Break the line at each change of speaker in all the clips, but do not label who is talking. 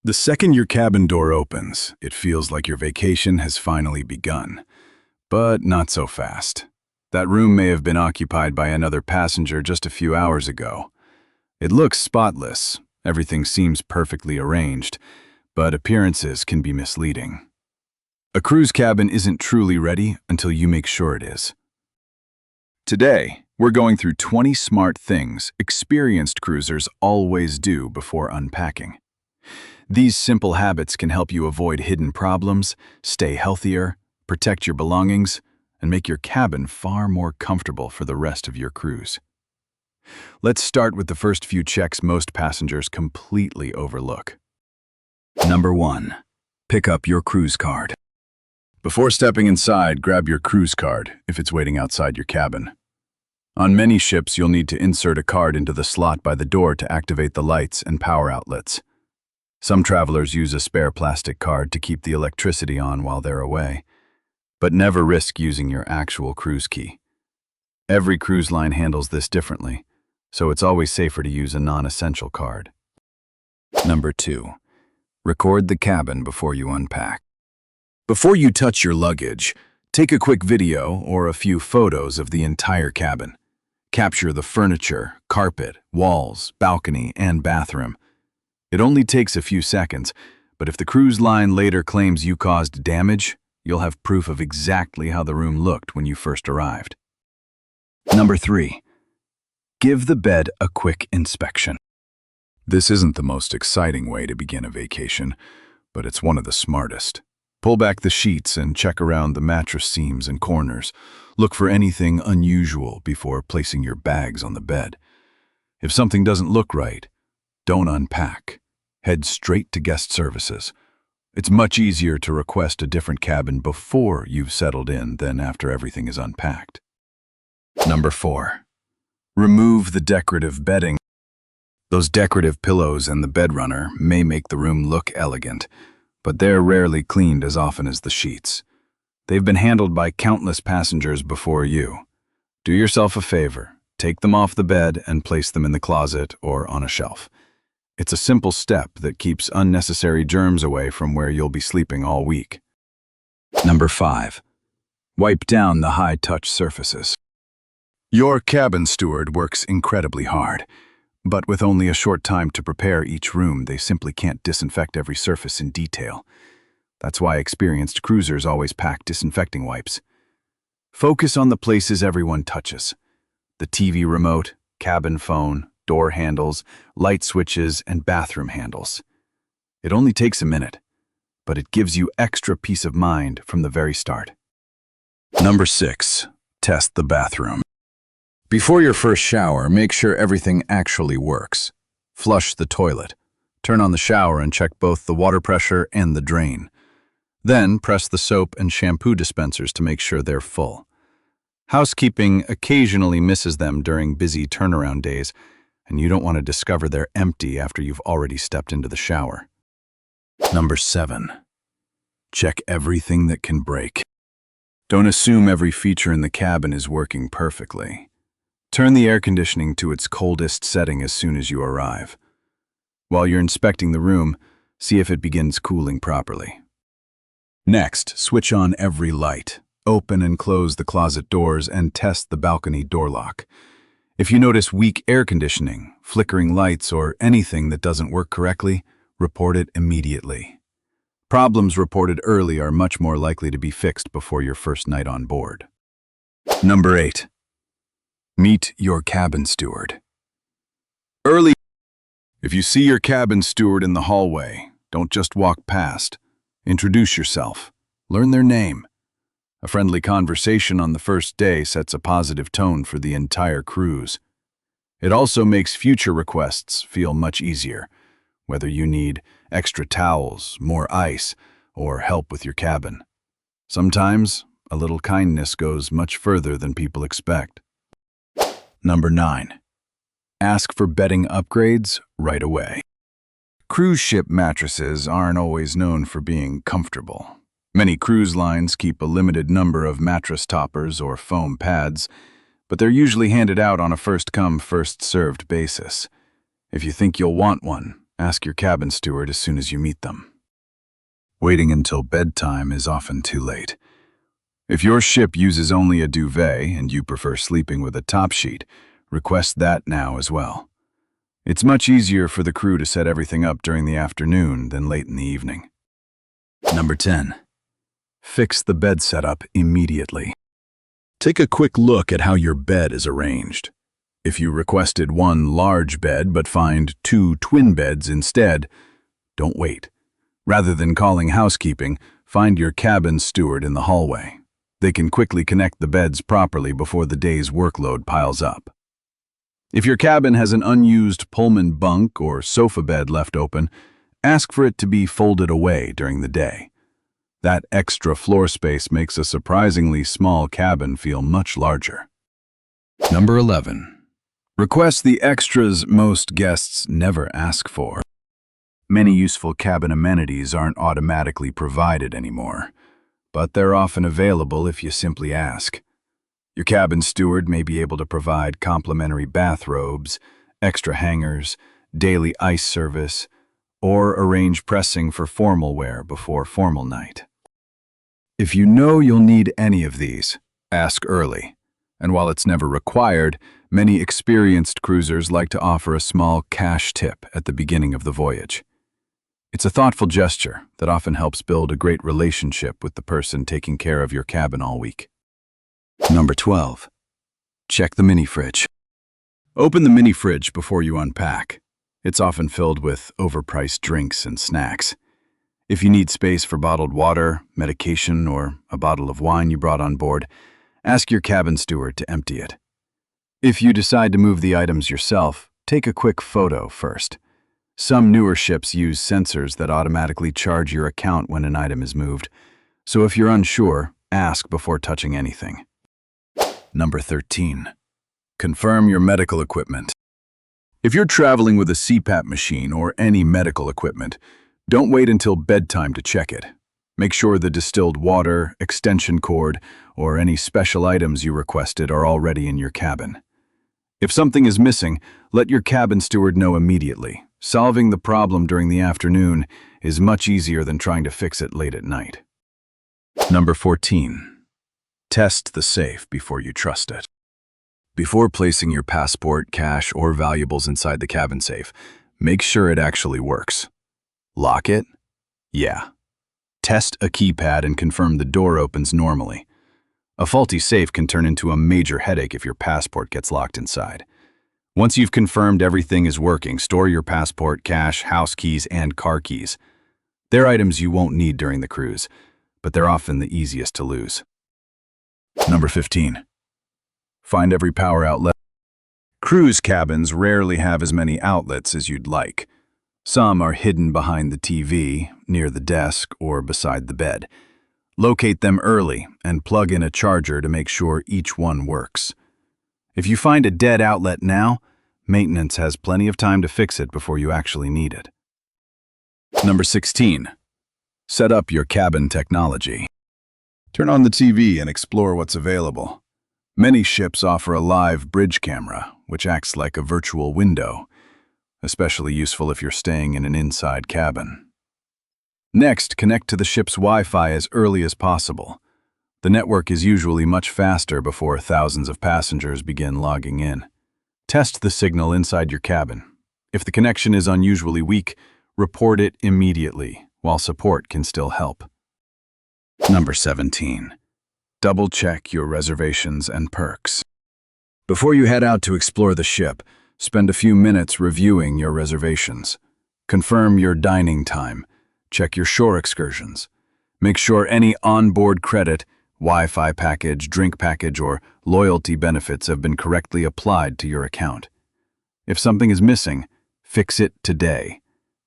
The second your cabin door opens, it feels like your vacation has finally begun. But not so fast. That room may have been occupied by another passenger just a few hours ago. It looks spotless, everything seems perfectly arranged, but appearances can be misleading. A cruise cabin isn't truly ready until you make sure it is. Today, we're going through 20 smart things experienced cruisers always do before unpacking. These simple habits can help you avoid hidden problems, stay healthier, protect your belongings, and make your cabin far more comfortable for the rest of your cruise. Let's start with the first few checks most passengers completely overlook. Number 1. Pick up your cruise card. Before stepping inside, grab your cruise card if it's waiting outside your cabin. On many ships, you'll need to insert a card into the slot by the door to activate the lights and power outlets. Some travelers use a spare plastic card to keep the electricity on while they're away. But never risk using your actual cruise key. Every cruise line handles this differently, so it's always safer to use a non-essential card. Number 2. Record the cabin before you unpack. Before you touch your luggage, take a quick video or a few photos of the entire cabin. Capture the furniture, carpet, walls, balcony, and bathroom. It only takes a few seconds, but if the cruise line later claims you caused damage, you'll have proof of exactly how the room looked when you first arrived. Number 3. Give the bed a quick inspection. This isn't the most exciting way to begin a vacation, but it's one of the smartest. Pull back the sheets and check around the mattress seams and corners. Look for anything unusual before placing your bags on the bed. If something doesn't look right, don't unpack. Head straight to guest services. It's much easier to request a different cabin before you've settled in than after everything is unpacked. Number 4. Remove the decorative bedding. Those decorative pillows and the bed runner may make the room look elegant, but they're rarely cleaned as often as the sheets. They've been handled by countless passengers before you. Do yourself a favor, take them off the bed and place them in the closet or on a shelf. It's a simple step that keeps unnecessary germs away from where you'll be sleeping all week. Number 5. Wipe down the high-touch surfaces. Your cabin steward works incredibly hard, but with only a short time to prepare each room, they simply can't disinfect every surface in detail. That's why experienced cruisers always pack disinfecting wipes. Focus on the places everyone touches: the TV remote, cabin phone, door handles, light switches, and bathroom handles. It only takes a minute, but it gives you extra peace of mind from the very start. Number 6. Test the bathroom. Before your first shower, make sure everything actually works. Flush the toilet. Turn on the shower and check both the water pressure and the drain. Then press the soap and shampoo dispensers to make sure they're full. Housekeeping occasionally misses them during busy turnaround days, and you don't want to discover they're empty after you've already stepped into the shower. Number 7. Check everything that can break. Don't assume every feature in the cabin is working perfectly. Turn the air conditioning to its coldest setting as soon as you arrive. While you're inspecting the room, see if it begins cooling properly. Next, switch on every light. Open and close the closet doors and test the balcony door lock. If you notice weak air conditioning, flickering lights, or anything that doesn't work correctly, report it immediately. Problems reported early are much more likely to be fixed before your first night on board. Number 8. Meet your cabin steward. If you see your cabin steward in the hallway, don't just walk past. Introduce yourself. Learn their name. A friendly conversation on the first day sets a positive tone for the entire cruise. It also makes future requests feel much easier, whether you need extra towels, more ice, or help with your cabin. Sometimes, a little kindness goes much further than people expect. Number 9. Ask for bedding upgrades right away. Cruise ship mattresses aren't always known for being comfortable. Many cruise lines keep a limited number of mattress toppers or foam pads, but they're usually handed out on a first-come, first-served basis. If you think you'll want one, Ask your cabin steward as soon as you meet them. Waiting until bedtime is often too late. If your ship uses only a duvet and you prefer sleeping with a top sheet, request that now as well. It's much easier for the crew to set everything up during the afternoon than late in the evening. Number 10. Fix the bed setup immediately. Take a quick look at how your bed is arranged. If you requested one large bed but find 2 twin beds instead, don't wait. Rather than calling housekeeping, find your cabin steward in the hallway. They can quickly connect the beds properly before the day's workload piles up. If your cabin has an unused Pullman bunk or sofa bed left open, ask for it to be folded away during the day. That extra floor space makes a surprisingly small cabin feel much larger. Number 11. Request the extras most guests never ask for. Many useful cabin amenities aren't automatically provided anymore, but they're often available if you simply ask. Your cabin steward may be able to provide complimentary bathrobes, extra hangers, daily ice service, or arrange pressing for formal wear before formal night. If you know you'll need any of these, ask early. And while it's never required, many experienced cruisers like to offer a small cash tip at the beginning of the voyage. It's a thoughtful gesture that often helps build a great relationship with the person taking care of your cabin all week. Number 12. Check the mini fridge. Open the mini fridge before you unpack. It's often filled with overpriced drinks and snacks. If you need space for bottled water, medication, or a bottle of wine you brought on board, ask your cabin steward to empty it. If you decide to move the items yourself, take a quick photo first. Some newer ships use sensors that automatically charge your account when an item is moved, so if you're unsure, ask before touching anything. Number 13. Confirm your medical equipment. If you're traveling with a CPAP machine or any medical equipment, don't wait until bedtime to check it. Make sure the distilled water, extension cord, or any special items you requested are already in your cabin. If something is missing, let your cabin steward know immediately. Solving the problem during the afternoon is much easier than trying to fix it late at night. Number 14. Test the safe before you trust it. Before placing your passport, cash, or valuables inside the cabin safe, make sure it actually works. Lock it? Yeah. Test a keypad and confirm the door opens normally. A faulty safe can turn into a major headache if your passport gets locked inside. Once you've confirmed everything is working, store your passport, cash, house keys, and car keys. They're items you won't need during the cruise, but they're often the easiest to lose. Number 15. Find every power outlet. Cruise cabins rarely have as many outlets as you'd like. Some are hidden behind the TV, near the desk, or beside the bed. Locate them early and plug in a charger to make sure each one works. If you find a dead outlet now, maintenance has plenty of time to fix it before you actually need it. Number 16. Set up your cabin technology. Turn on the TV and explore what's available. Many ships offer a live bridge camera, which acts like a virtual window, especially useful if you're staying in an inside cabin. Next, connect to the ship's Wi-Fi as early as possible. The network is usually much faster before thousands of passengers begin logging in. Test the signal inside your cabin. If the connection is unusually weak, report it immediately, while support can still help. Number 17. Double-check your reservations and perks. Before you head out to explore the ship, spend a few minutes reviewing your reservations. Confirm your dining time. Check your shore excursions. Make sure any onboard credit, Wi-Fi package, drink package, or loyalty benefits have been correctly applied to your account. If something is missing, fix it today.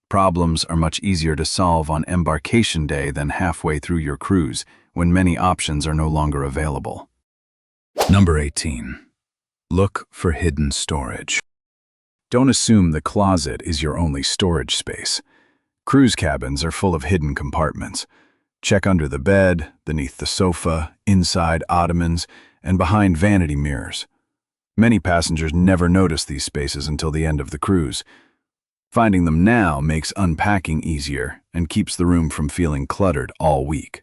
Problems are much easier to solve on embarkation day than halfway through your cruise, when many options are no longer available. Number 18. Look for hidden storage. Don't assume the closet is your only storage space. Cruise cabins are full of hidden compartments. Check under the bed, beneath the sofa, inside ottomans, and behind vanity mirrors. Many passengers never notice these spaces until the end of the cruise. Finding them now makes unpacking easier and keeps the room from feeling cluttered all week.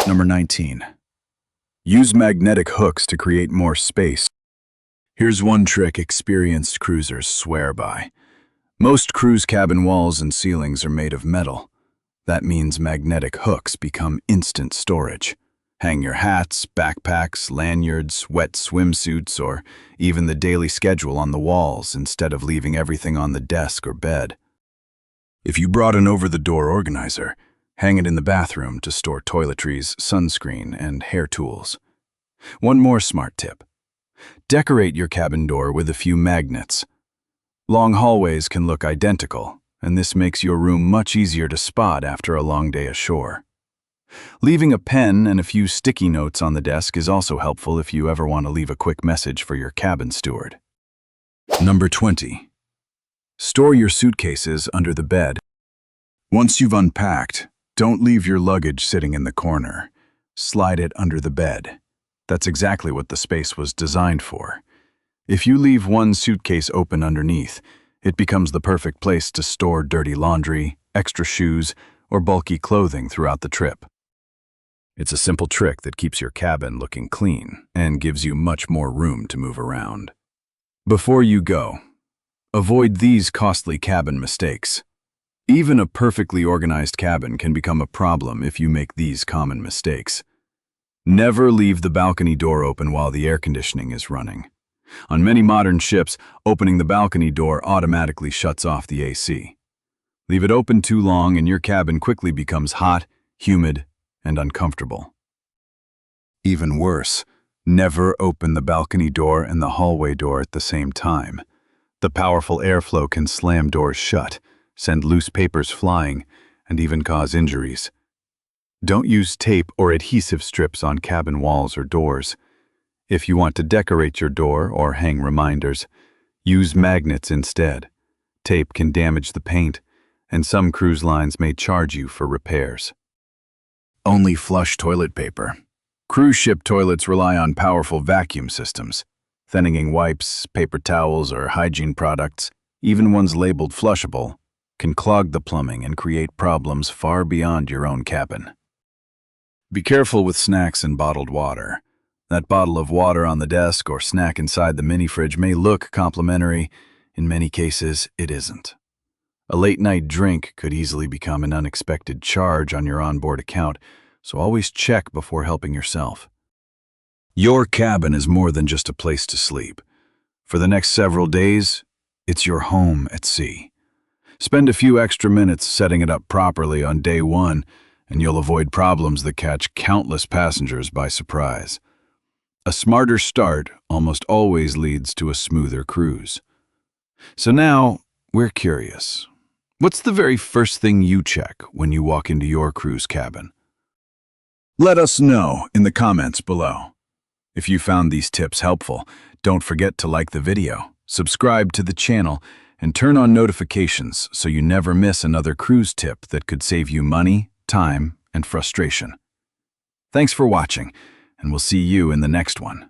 Number 19. Use magnetic hooks to create more space. Here's one trick experienced cruisers swear by. Most cruise cabin walls and ceilings are made of metal. That means magnetic hooks become instant storage. Hang your hats, backpacks, lanyards, wet swimsuits, or even the daily schedule on the walls instead of leaving everything on the desk or bed. If you brought an over-the-door organizer, hang it in the bathroom to store toiletries, sunscreen, and hair tools. One more smart tip. Decorate your cabin door with a few magnets. Long hallways can look identical, and this makes your room much easier to spot after a long day ashore. Leaving a pen and a few sticky notes on the desk is also helpful if you ever want to leave a quick message for your cabin steward. Number 20. Store your suitcases under the bed. Once you've unpacked, don't leave your luggage sitting in the corner. Slide it under the bed. That's exactly what the space was designed for. If you leave one suitcase open underneath, it becomes the perfect place to store dirty laundry, extra shoes, or bulky clothing throughout the trip. It's a simple trick that keeps your cabin looking clean and gives you much more room to move around. Before you go, avoid these costly cabin mistakes. Even a perfectly organized cabin can become a problem if you make these common mistakes. Never leave the balcony door open while the air conditioning is running. On many modern ships, opening the balcony door automatically shuts off the AC. Leave it open too long and your cabin quickly becomes hot, humid, and uncomfortable. Even worse, never open the balcony door and the hallway door at the same time. The powerful airflow can slam doors shut, send loose papers flying, and even cause injuries. Don't use tape or adhesive strips on cabin walls or doors. If you want to decorate your door or hang reminders, use magnets instead. Tape can damage the paint, and some cruise lines may charge you for repairs. Only flush toilet paper. Cruise ship toilets rely on powerful vacuum systems. Thinning wipes, paper towels, or hygiene products, even ones labeled flushable, can clog the plumbing and create problems far beyond your own cabin. Be careful with snacks and bottled water. That bottle of water on the desk or snack inside the mini fridge may look complimentary. In many cases, it isn't. A late-night drink could easily become an unexpected charge on your onboard account, so always check before helping yourself. Your cabin is more than just a place to sleep. For the next several days, it's your home at sea. Spend a few extra minutes setting it up properly on day one, and you'll avoid problems that catch countless passengers by surprise. A smarter start almost always leads to a smoother cruise. So now, we're curious. What's the very first thing you check when you walk into your cruise cabin? Let us know in the comments below. If you found these tips helpful, don't forget to like the video, subscribe to the channel, and turn on notifications so you never miss another cruise tip that could save you money, time, and frustration. Thanks for watching, and we'll see you in the next one.